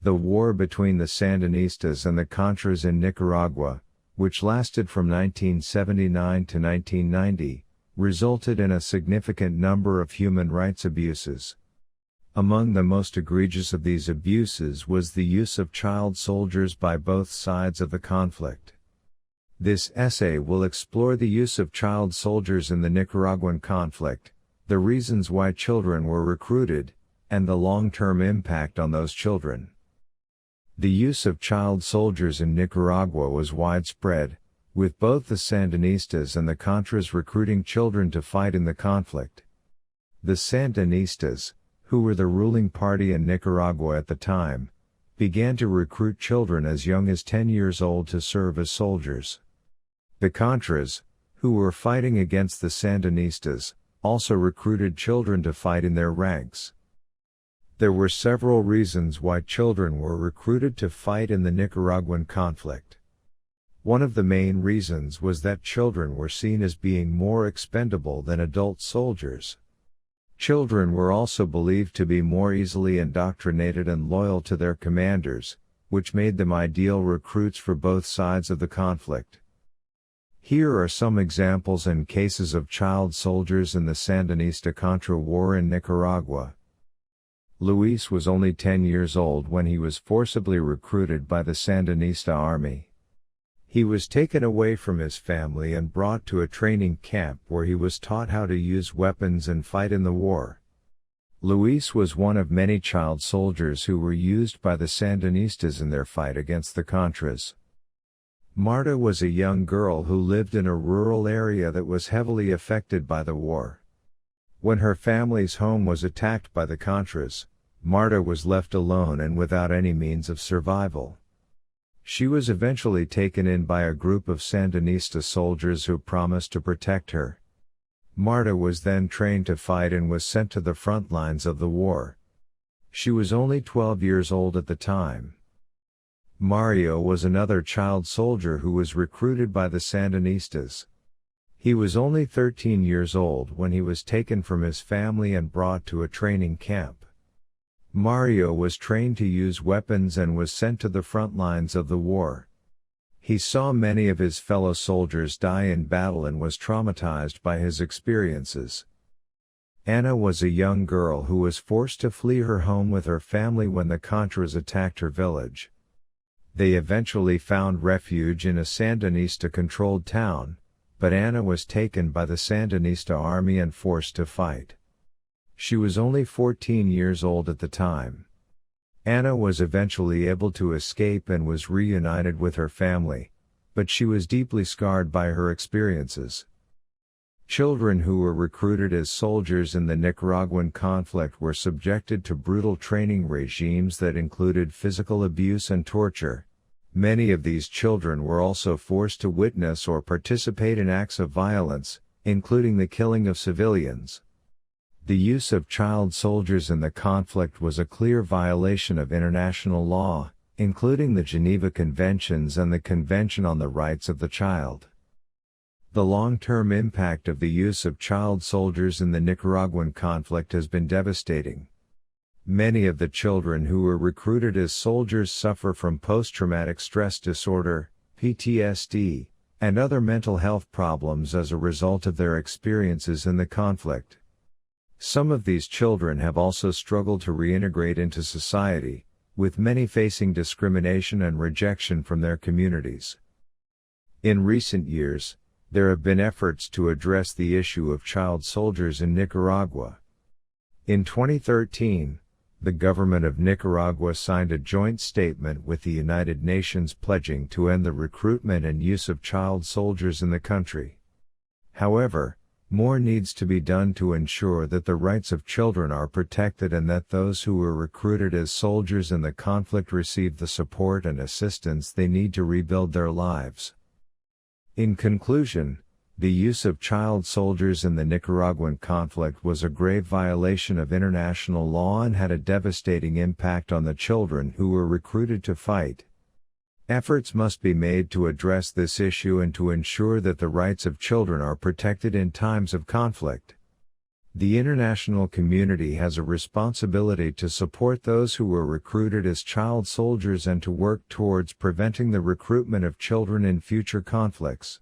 The war between the Sandinistas and the Contras in Nicaragua, which lasted from 1979 to 1990, resulted in a significant number of human rights abuses. Among the most egregious of these abuses was the use of child soldiers by both sides of the conflict. This essay will explore the use of child soldiers in the Nicaraguan conflict, the reasons why children were recruited, and the long-term impact on those children. The use of child soldiers in Nicaragua was widespread, with both the Sandinistas and the Contras recruiting children to fight in the conflict. The Sandinistas, who were the ruling party in Nicaragua at the time, began to recruit children as young as 10 years old to serve as soldiers. The Contras, who were fighting against the Sandinistas, also recruited children to fight in their ranks. There were several reasons why children were recruited to fight in the Nicaraguan conflict. One of the main reasons was that children were seen as being more expendable than adult soldiers. Children were also believed to be more easily indoctrinated and loyal to their commanders, which made them ideal recruits for both sides of the conflict. Here are some examples and cases of child soldiers in the Sandinista-Contra War in Nicaragua. Luis was only 10 years old when he was forcibly recruited by the Sandinista army. He was taken away from his family and brought to a training camp where he was taught how to use weapons and fight in the war. Luis was one of many child soldiers who were used by the Sandinistas in their fight against the Contras. Marta was a young girl who lived in a rural area that was heavily affected by the war. When her family's home was attacked by the Contras, Marta was left alone and without any means of survival. She was eventually taken in by a group of Sandinista soldiers who promised to protect her. Marta was then trained to fight and was sent to the front lines of the war. She was only 12 years old at the time. Mario was another child soldier who was recruited by the Sandinistas. He was only 13 years old when he was taken from his family and brought to a training camp. Mario was trained to use weapons and was sent to the front lines of the war. He saw many of his fellow soldiers die in battle and was traumatized by his experiences. Anna was a young girl who was forced to flee her home with her family when the Contras attacked her village. They eventually found refuge in a Sandinista-controlled town, but Anna was taken by the Sandinista army and forced to fight. She was only 14 years old at the time. Anna was eventually able to escape and was reunited with her family, but she was deeply scarred by her experiences. Children who were recruited as soldiers in the Nicaraguan conflict were subjected to brutal training regimes that included physical abuse and torture. Many of these children were also forced to witness or participate in acts of violence, including the killing of civilians. The use of child soldiers in the conflict was a clear violation of international law, including the Geneva Conventions and the Convention on the Rights of the Child. The long-term impact of the use of child soldiers in the Nicaraguan conflict has been devastating. Many of the children who were recruited as soldiers suffer from post-traumatic stress disorder, PTSD, and other mental health problems as a result of their experiences in the conflict. Some of these children have also struggled to reintegrate into society, with many facing discrimination and rejection from their communities. In recent years, there have been efforts to address the issue of child soldiers in Nicaragua. In 2013, the government of Nicaragua signed a joint statement with the United Nations pledging to end the recruitment and use of child soldiers in the country. However, more needs to be done to ensure that the rights of children are protected and that those who were recruited as soldiers in the conflict receive the support and assistance they need to rebuild their lives. In conclusion, the use of child soldiers in the Nicaraguan conflict was a grave violation of international law and had a devastating impact on the children who were recruited to fight. Efforts must be made to address this issue and to ensure that the rights of children are protected in times of conflict. The international community has a responsibility to support those who were recruited as child soldiers and to work towards preventing the recruitment of children in future conflicts,